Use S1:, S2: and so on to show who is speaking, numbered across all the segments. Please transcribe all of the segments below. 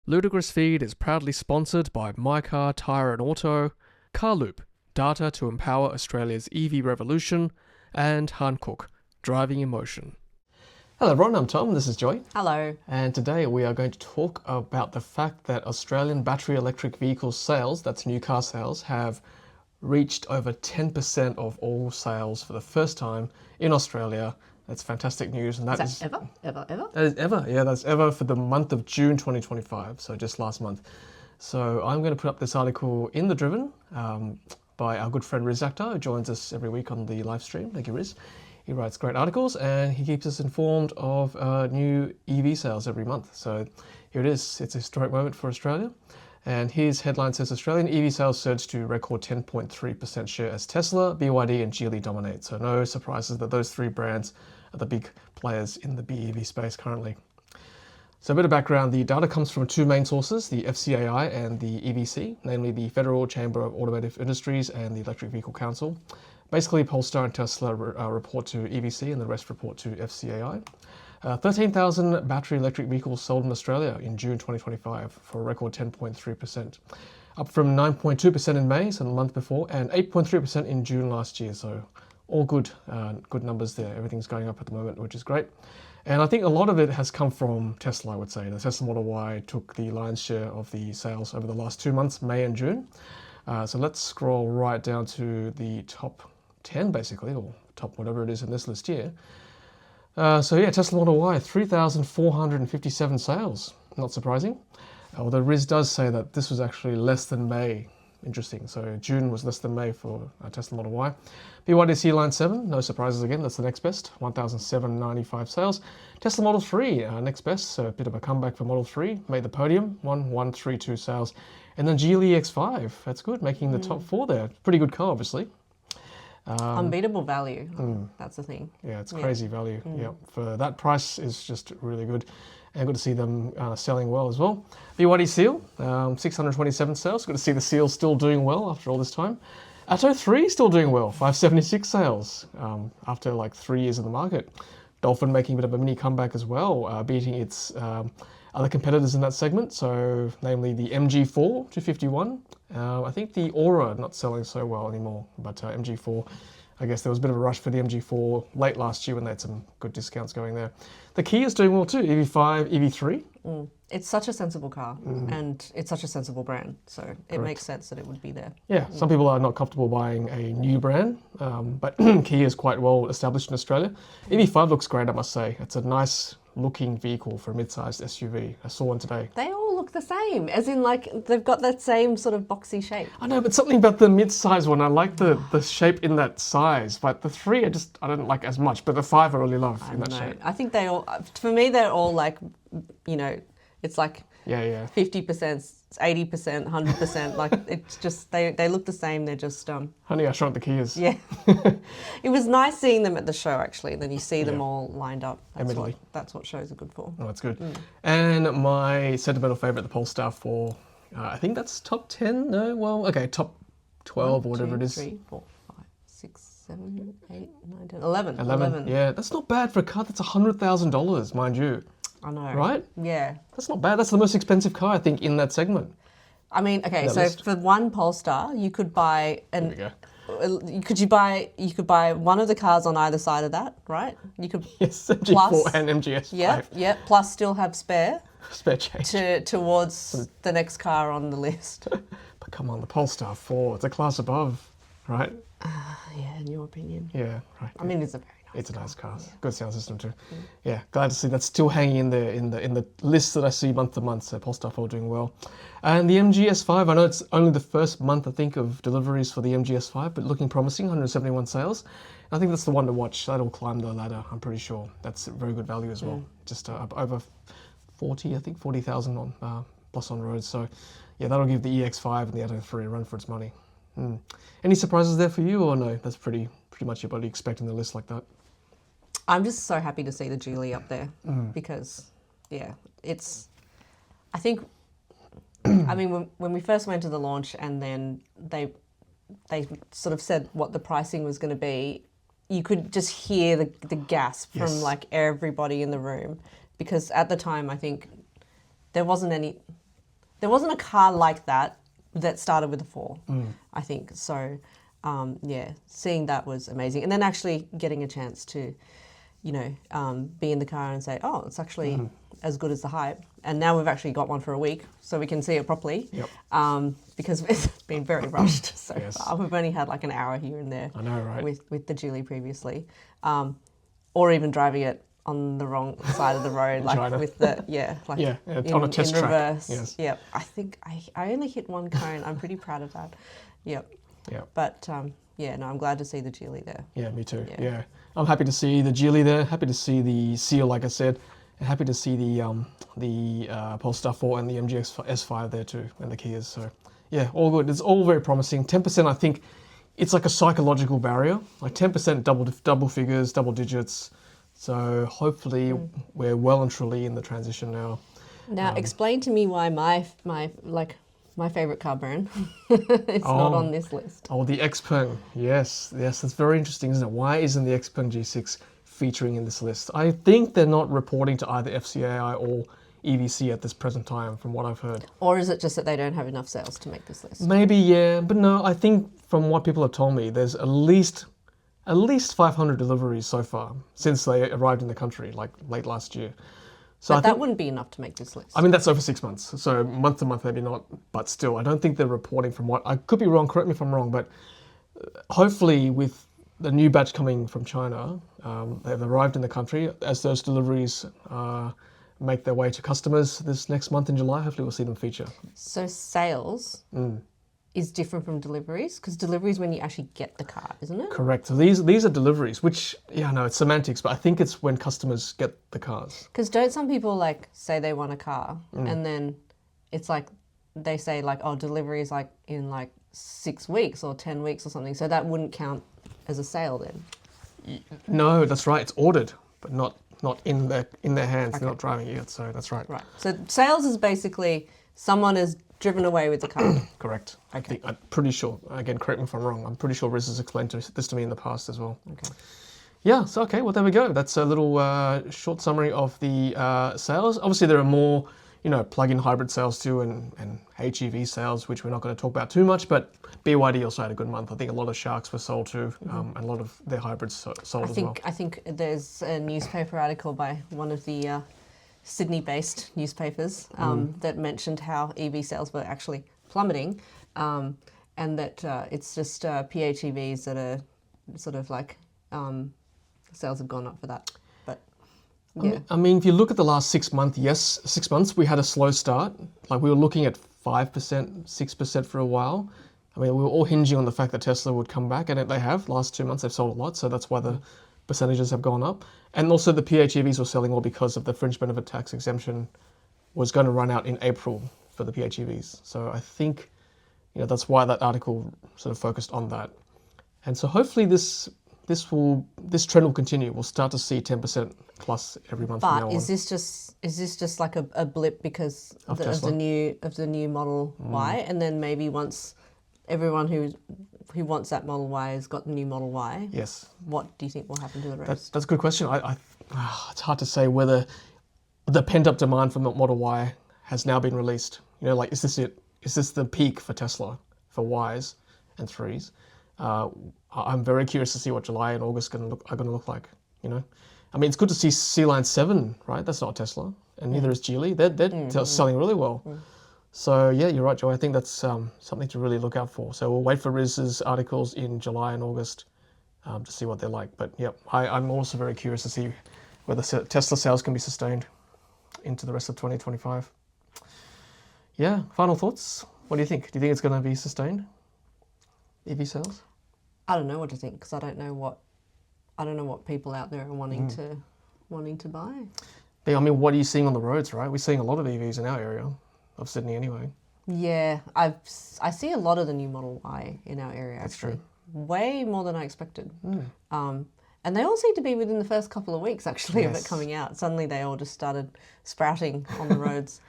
S1: Ludicrous Feed is proudly sponsored by mycar, Tyre Auto, Carloop, data to empower Australia's EV revolution, and Hankook, driving emotion. Hello everyone, I'm Tom, this is Joy.
S2: Hello.
S1: And today we are going to talk about the fact that Australian battery electric vehicle sales, that's new car sales, have reached over 10% of all sales for the first time in Australia. That's fantastic news. And that
S2: is that ever?
S1: That is ever, yeah, that's ever for the month of June 2025, so just last month. So I'm going to put up this article in The Driven by our good friend Riz Akhtar, who joins us every week on the live stream. Thank you, Riz. He writes great articles and he keeps us informed of new EV sales every month. So here it is. It's a historic moment for Australia. And his headline says Australian EV sales surged to record 10.3% share as Tesla, BYD and Geely dominate. So no surprises that those three brands are the big players in the BEV space currently. So a bit of background, the data comes from two main sources, the FCAI and the EVC, namely the Federal Chamber of Automotive Industries and the Electric Vehicle Council. Basically, Polestar and Tesla report to EVC and the rest report to FCAI. 13,000 battery electric vehicles sold in Australia in June 2025 for a record 10.3%, up from 9.2% in May, so the month before, and 8.3% in June last year. So all good numbers there. Everything's going up at the moment, which is great. And I think a lot of it has come from Tesla, I would say. The Tesla Model Y took the lion's share of the sales over the last 2 months, May and June. So let's scroll right down to the top 10, basically, or top whatever it is in this list here. So yeah, Tesla Model Y, 3,457 sales. Not surprising. Although Riz does say that this was actually less than May. Interesting. So June was less than May for Tesla Model Y. BYD C-Line 7, no surprises again, that's the next best, 1,795 sales. Tesla Model 3, next best, so a bit of a comeback for Model 3, made the podium, 1,132 sales. And then Geely X5, that's good, making the top 4 there. Pretty good car, obviously.
S2: Unbeatable value, that's the thing.
S1: Yeah, it's crazy value. Yeah, for that price is just really good. And good to see them selling well as well. BYD Seal, 627 sales. Good to see the Seal still doing well after all this time. Atto 3 still doing well, 576 sales after like 3 years in the market. Dolphin making a bit of a mini comeback as well, beating its other competitors in that segment. So namely the MG4, 251. I think the Aura not selling so well anymore, but MG4, I guess there was a bit of a rush for the MG4 late last year when they had some good discounts going there. The Kia is doing well too, EV5, EV3.
S2: It's such a sensible car and it's such a sensible brand, so it makes sense that it would be there.
S1: Yeah, some people are not comfortable buying a new brand, but Kia is quite well established in Australia. EV5 looks great, I must say. It's a nice looking vehicle for a mid-sized SUV. I saw one today.
S2: They all look the same, as in like they've got that same sort of boxy shape.
S1: I know, but something about the mid-size one, I like the shape in that size, but the 3 I don't like as much, but the 5 I really love in that shape.
S2: I think they all, for me, they're all like, you know, it's like 50%, 80%, 100%. Like it's just they look the same. They're just
S1: Honey, I Shrunk the Kias.
S2: Yeah, it was nice seeing them at the show actually. Then you see them all lined up. That's what shows are good for.
S1: Oh, that's good. And my sentimental favorite, the Polestar 4. I think that's top 10. No, well, okay, top 12 or whatever it is.
S2: 3, 4, 5, 6, 7, 8, 9, 10, 11.
S1: 11. Yeah, that's not bad for a car that's $100,000, mind you.
S2: I know.
S1: Right?
S2: Yeah.
S1: That's not bad. That's the most expensive car, I think, in that segment.
S2: I mean, okay, so for one Polestar, you could buy you could buy one of the cars on either side of that, right? You could
S1: MG4 and MGS5.
S2: Yep. Plus, still have spare
S1: change
S2: towards the next car on the list.
S1: But come on, the Polestar 4, it's a class above, right?
S2: Yeah, in your opinion.
S1: Yeah, right.
S2: I mean, it's a very
S1: It's a nice car. Yeah. Good sound system too. Yeah, glad to see that's still hanging in there in the list that I see month to month. So Polestar 4 doing well. And the MGS5, I know it's only the first month, I think, of deliveries for the MGS5, but looking promising, 171 sales. I think that's the one to watch. That'll climb the ladder, I'm pretty sure. That's a very good value as well. Just up over 40,000 on plus on roads. So yeah, that'll give the EX5 and the Atto 3 a run for its money. Any surprises there for you, or no? That's pretty much what you expect in the list like that.
S2: I'm just so happy to see the Geely up there because, yeah, I think, I mean, when we first went to the launch and then they sort of said what the pricing was going to be, you could just hear the gasp from like everybody in the room because at the time I think there wasn't any, there wasn't a car like that started with a 4, I think. So, yeah, seeing that was amazing. And then actually getting a chance to, you know, be in the car and say, oh, it's actually as good as the hype. And now we've actually got one for a week, so we can see it properly.
S1: Yep.
S2: Because it's been very rushed so
S1: Yes.
S2: far. We've only had like an hour here and there.
S1: I know, right?
S2: With the Geely previously. Or even driving it on the wrong side of the road, like
S1: China.
S2: with the,
S1: on a test
S2: in
S1: track.
S2: reverse.
S1: Yes.
S2: Yep. I think I only hit one cone. I'm pretty proud of that. Yep.
S1: Yeah.
S2: But yeah, no, I'm glad to see the Geely there.
S1: Yeah, me too.
S2: Yeah.
S1: Yeah. I'm happy to see the Geely there. Happy to see the Seal, like I said. And happy to see the Polestar 4 and the MGX S5 there too, and the Kias. So yeah, all good. It's all very promising. 10%, I think, it's like a psychological barrier. Like 10% double figures, double digits. So hopefully we're well and truly in the transition now.
S2: Now, explain to me why my favorite car brand is not on this list.
S1: Oh, the XPeng. Yes, that's very interesting, isn't it? Why isn't the XPeng G6 featuring in this list? I think they're not reporting to either FCAI or EVC at this present time, from what I've heard.
S2: Or is it just that they don't have enough sales to make this list?
S1: Maybe, yeah, but no, I think from what people have told me, there's at least 500 deliveries so far since they arrived in the country, like late last year. So
S2: But that wouldn't be enough to make this list.
S1: I mean, that's over 6 months. So month to month, maybe not, but still, I don't think they're reporting from what, I could be wrong, correct me if I'm wrong, but hopefully with the new batch coming from China, they've arrived in the country. As those deliveries make their way to customers this next month in July, hopefully we'll see them feature.
S2: So sales is different from deliveries, because deliveries when you actually get the car, isn't it?
S1: Correct. So these are deliveries, which, yeah, no, it's semantics, but I think it's when customers get the cars.
S2: Because don't some people like say they want a car and then it's like they say like, oh, delivery is like in like 6 weeks or 10 weeks or something. So that wouldn't count as a sale then.
S1: No, that's right. It's ordered, but not in their hands. Okay. They're not driving it yet. So that's right.
S2: Right. So sales is basically someone has driven away with the car.
S1: Correct.
S2: Okay.
S1: I'm pretty sure. Again, correct me if I'm wrong. I'm pretty sure Riz has explained this to me in the past as well.
S2: Okay.
S1: Yeah. So okay. Well, there we go. That's a little short summary of the sales. Obviously, there are more, plug-in hybrid sales too, and HEV sales, which we're not going to talk about too much. But BYD also had a good month. I think a lot of Sharks were sold too, and a lot of their hybrids sold as well.
S2: I think there's a newspaper article by one of the Sydney-based newspapers that mentioned how EV sales were actually plummeting, and that it's just PHEVs that are sort of like sales have gone up for that. But yeah,
S1: I mean, if you look at the last 6 months, yes, 6 months we had a slow start. Like we were looking at 5%, 6% for a while. I mean, we were all hinging on the fact that Tesla would come back, and they have. Last 2 months they've sold a lot, so that's why the percentages have gone up. And also the PHEVs were selling well because of the fringe benefit tax exemption was going to run out in April for the PHEVs. So I think, that's why that article sort of focused on that. And so hopefully this trend will continue. We'll start to see 10% plus every month from now on.
S2: But is this just like a blip because of the new Model Y, and then maybe once everyone who wants that Model Y has got the new Model Y?
S1: Yes.
S2: What do you think will happen to the rest?
S1: That's a good question. It's hard to say whether the pent-up demand for Model Y has now been released. Is this it? Is this the peak for Tesla, for Ys and 3s? I'm very curious to see what July and August are going to look like. I mean, it's good to see C-Line 7, right? That's not Tesla, and neither is Geely. They're selling really well. So yeah, you're right, Joy. I think that's something to really look out for. So we'll wait for Riz's articles in July and August to see what they're like. But yep, I'm also very curious to see whether Tesla sales can be sustained into the rest of 2025. Yeah, final thoughts? What do you think? Do you think it's going to be sustained? EV sales?
S2: I don't know what to think because I don't know what people out there are wanting to buy.
S1: Yeah, I mean, what are you seeing on the roads, right? We're seeing a lot of EVs in our area of Sydney anyway.
S2: Yeah, I see a lot of the new Model Y in our area.
S1: That's
S2: actually.
S1: true.
S2: Way more than I expected. And they all seem to be within the first couple of weeks actually of it coming out. Suddenly they all just started sprouting on the roads.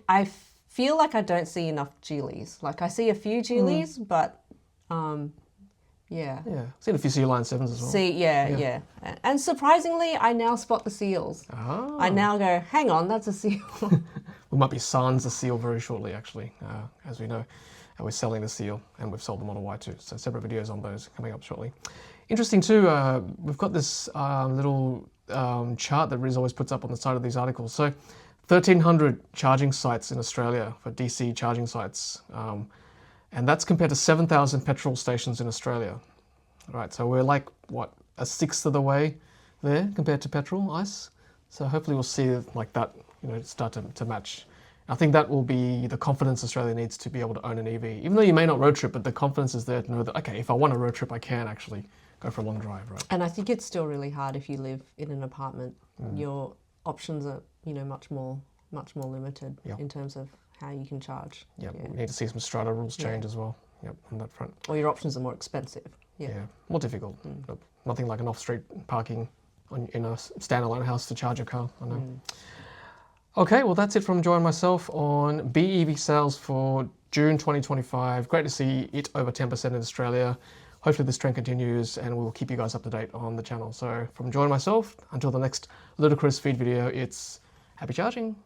S2: I feel like I don't see enough Geelys. Like I see a few Geelys, but yeah.
S1: Yeah, seen a few C-Line 7s as well.
S2: Yeah. And surprisingly, I now spot the seals.
S1: Ah.
S2: I now go, hang on, that's a seal.
S1: we might be sans the Seal very shortly, actually, as we know. We're selling the Seal, and we've sold the Model Y too. So separate videos on those coming up shortly. Interesting too, we've got this little chart that Riz always puts up on the side of these articles. So 1,300 charging sites in Australia for DC charging sites. And that's compared to 7,000 petrol stations in Australia. Right, so we're like, what, a sixth of the way there compared to petrol, ICE. So hopefully we'll see like that, start to match. I think that will be the confidence Australia needs to be able to own an EV. Even though you may not road trip, but the confidence is there to know that, okay, if I want a road trip, I can actually go for a long drive, right?
S2: And I think it's still really hard if you live in an apartment. Your options are, much more limited in terms of how you can charge.
S1: Yep. We need to see some strata rules change as well. Yep, on that front.
S2: Or your options are more expensive.
S1: Yeah, more difficult. But nothing like an off-street parking in a standalone house to charge your car, I know. Okay, well that's it from Joy and myself on BEV sales for June 2025. Great to see it over 10% in Australia. Hopefully this trend continues and we'll keep you guys up to date on the channel. So from Joy and myself, until the next Ludicrous Feed video, it's happy charging.